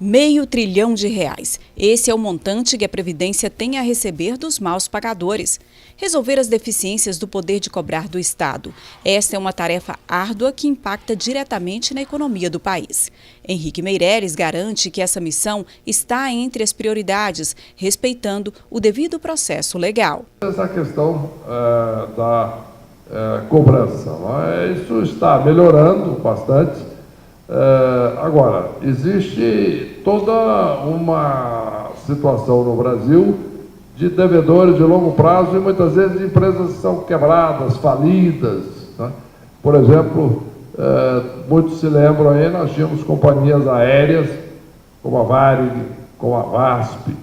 R$500 bilhão. Esse é o montante que a Previdência tem a receber dos maus pagadores. Resolver as deficiências do poder de cobrar do Estado. Esta é uma tarefa árdua que impacta diretamente na economia do país. Henrique Meireles garante que essa missão está entre as prioridades, respeitando o devido processo legal. Essa questão da cobrança, isso está melhorando bastante. Agora, existe toda uma situação no Brasil de devedores de longo prazo e muitas vezes empresas que são quebradas, falidas, né? Por exemplo, muitos se lembram aí, nós tínhamos companhias aéreas, como a Varig, como a VASP,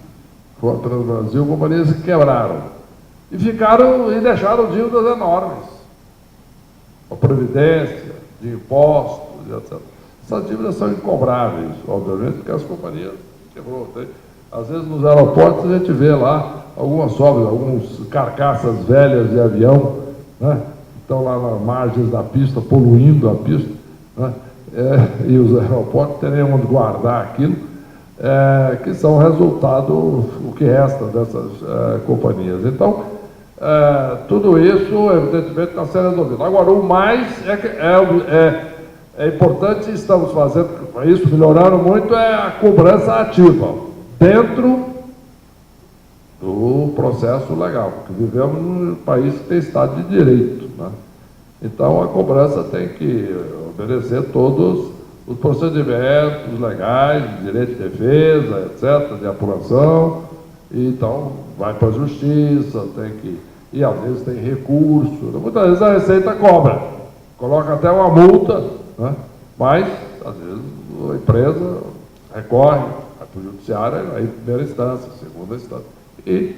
como a Transbrasil, companhias que quebraram e ficaram e deixaram dívidas enormes, a previdência, de impostos, etc. Essas dívidas são incobráveis, obviamente, porque as companhias quebrou. Às vezes nos aeroportos a gente vê lá algumas sobras, algumas carcaças velhas de avião, né? Estão lá nas margens da pista, poluindo a pista, né? E os aeroportos terem onde guardar aquilo, que são resultado, o que resta dessas companhias. Então, tudo isso, evidentemente, está sendo resolvido. Agora, o mais é importante, estamos fazendo isso, melhorando muito, é a cobrança ativa, dentro do processo legal, porque vivemos num país que tem Estado de Direito, né? Então, a cobrança tem que obedecer todos os procedimentos legais, de direito de defesa, etc., de apuração, e então vai para a justiça, e às vezes tem recurso, muitas vezes a Receita cobra, coloca até uma multa, né? Mas, às vezes, a empresa recorre, vai para o judiciário, aí primeira instância, segunda instância. E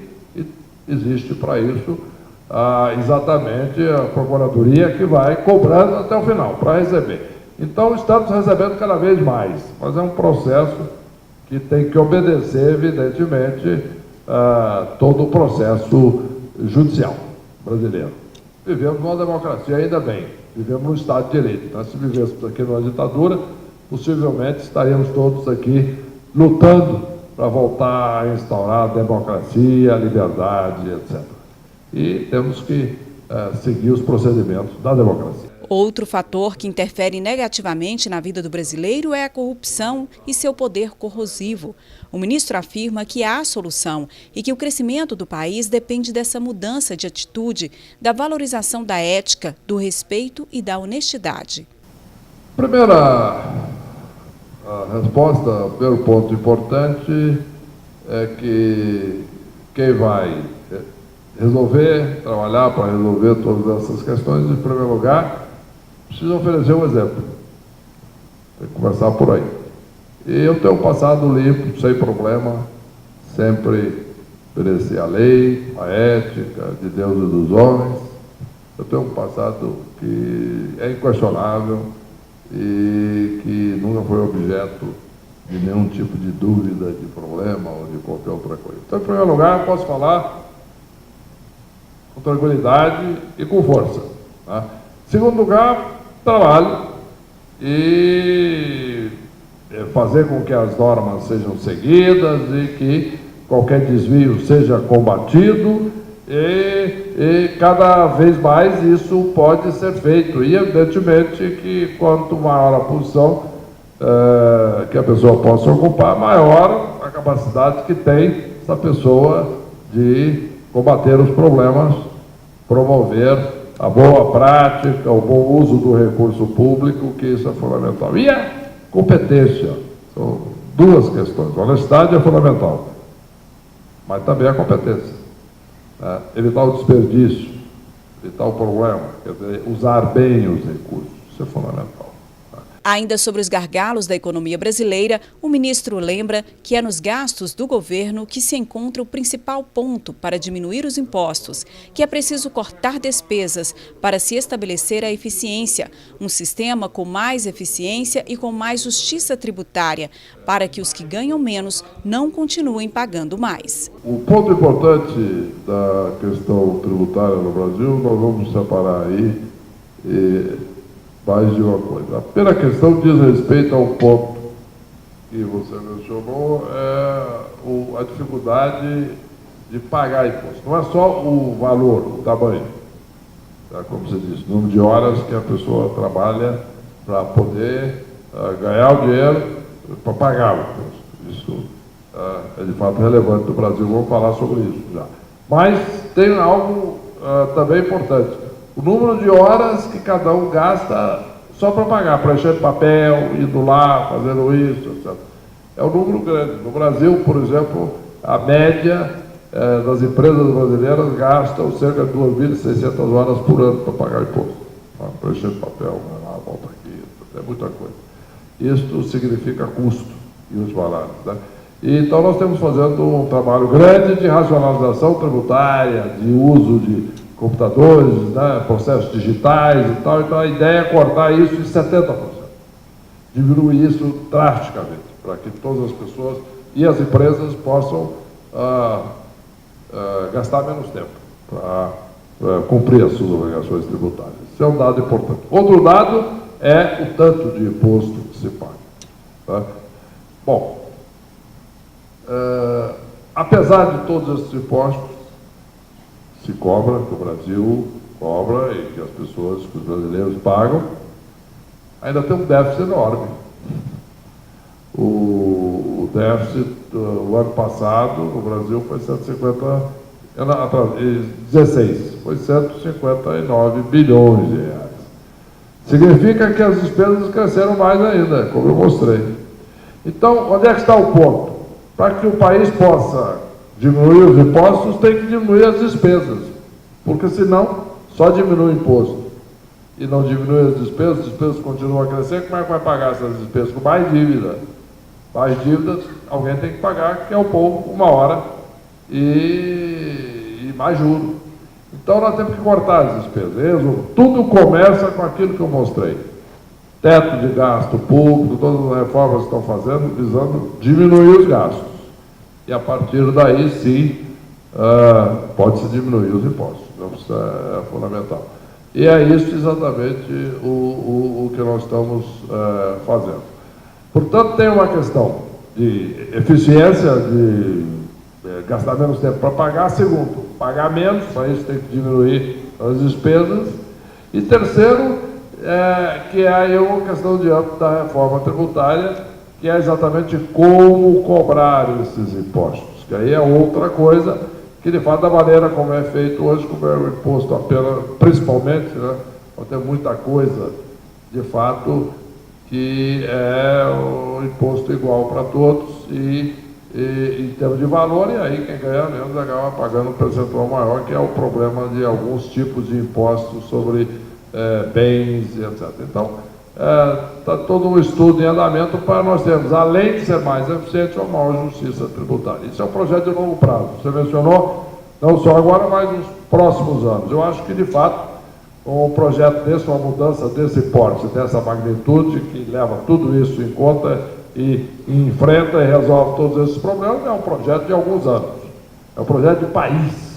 existe para isso exatamente a Procuradoria que vai cobrando até o final, para receber. Então, estamos recebendo cada vez mais, mas é um processo que tem que obedecer, evidentemente, todo o processo judicial brasileiro. Vivemos numa democracia, ainda bem. Vivemos num Estado de Direito. Nós, se vivêssemos aqui numa ditadura, possivelmente estaríamos todos aqui lutando para voltar a instaurar a democracia, a liberdade, etc. E temos que seguir os procedimentos da democracia. Outro fator que interfere negativamente na vida do brasileiro é a corrupção e seu poder corrosivo. O ministro afirma que há solução e que o crescimento do país depende dessa mudança de atitude, da valorização da ética, do respeito e da honestidade. Primeira resposta, o primeiro ponto importante é que quem vai trabalhar para resolver todas essas questões, em primeiro lugar, precisa oferecer um exemplo. Tem que começar por aí. E eu tenho um passado limpo, sem problema, sempre obedeci a lei, a ética de Deus e dos homens. Eu tenho um passado que é inquestionável e que nunca foi objeto de nenhum tipo de dúvida, de problema ou de qualquer outra coisa. Então, em primeiro lugar, eu posso falar com tranquilidade e com força, tá? Em segundo lugar, trabalho e fazer com que as normas sejam seguidas e que qualquer desvio seja combatido e cada vez mais isso pode ser feito. E, evidentemente, que quanto maior a posição que a pessoa possa ocupar, maior a capacidade que tem essa pessoa de combater os problemas, promover a boa prática, o bom uso do recurso público, que isso é fundamental. E a competência, são duas questões. A honestidade é fundamental, mas também a competência. Evitar o desperdício, evitar o problema, quer dizer, usar bem os recursos, isso é fundamental. Ainda sobre os gargalos da economia brasileira, o ministro lembra que é nos gastos do governo que se encontra o principal ponto para diminuir os impostos, que é preciso cortar despesas para se estabelecer a eficiência, um sistema com mais eficiência e com mais justiça tributária, para que os que ganham menos não continuem pagando mais. O ponto importante da questão tributária no Brasil, nós vamos separar aí mais de uma coisa. A primeira questão diz respeito ao ponto que você mencionou é a dificuldade de pagar imposto. Não é só o valor, o tamanho, tá? Como você disse, o número de horas que a pessoa trabalha para poder ganhar o dinheiro para pagar o imposto. Isso é de fato relevante no Brasil, vamos falar sobre isso já. Mas tem algo também importante, o número de horas que cada um gasta só para pagar, preenchendo papel, indo lá, fazendo isso, etc. É um número grande. No Brasil, por exemplo, a média das empresas brasileiras gastam cerca de 2.600 horas por ano para pagar imposto. Preenchendo papel, vai lá, volta aqui, é muita coisa. Isto significa custo e os valores, né? Então, nós estamos fazendo um trabalho grande de racionalização tributária, de uso de computadores, né, processos digitais e tal. Então, a ideia é cortar isso em 70%. Diminuir isso drasticamente, para que todas as pessoas e as empresas possam gastar menos tempo para cumprir as suas obrigações tributárias. Isso é um dado importante. Outro dado é o tanto de imposto que se paga. Tá? Bom, apesar de todos esses impostos que se cobra, que o Brasil cobra e que as pessoas, que os brasileiros pagam, ainda tem um déficit enorme. O déficit do ano passado no Brasil foi 16, foi 159 bilhões de reais. Significa que as despesas cresceram mais ainda, como eu mostrei. Então, onde é que está o ponto? Para que o país possa diminuir os impostos, tem que diminuir as despesas, porque senão só diminui o imposto e não diminui as despesas continuam a crescer, como é que vai pagar essas despesas? Com mais dívida. Mais dívidas, alguém tem que pagar, que é o povo, uma hora, e mais juros. Então, nós temos que cortar as despesas. Resumo, tudo começa com aquilo que eu mostrei. Teto de gasto público, todas as reformas que estão fazendo, visando diminuir os gastos. E, a partir daí, sim, pode-se diminuir os impostos. Então, isso é fundamental. E é isso exatamente o que nós estamos fazendo. Portanto, tem uma questão de eficiência, de gastar menos tempo para pagar. Segundo, pagar menos, para isso tem que diminuir as despesas. E terceiro, que é aí uma questão de âmbito da reforma tributária, que é exatamente como cobrar esses impostos. Que aí é outra coisa, que de fato, da maneira como é feito hoje, como é o imposto apenas, principalmente, né, tem muita coisa, de fato, que é o imposto igual para todos e em termos de valor, e aí quem ganha menos acaba pagando um percentual maior, que é o problema de alguns tipos de impostos sobre bens e etc. Então, está todo um estudo em andamento para nós termos, além de ser mais eficiente, uma maior justiça tributária. Isso é um projeto de longo prazo. Você mencionou, não só agora, mas nos próximos anos. Eu acho que, de fato, um projeto desse, uma mudança desse porte, dessa magnitude, que leva tudo isso em conta e enfrenta e resolve todos esses problemas, é um projeto de alguns anos. É um projeto de país.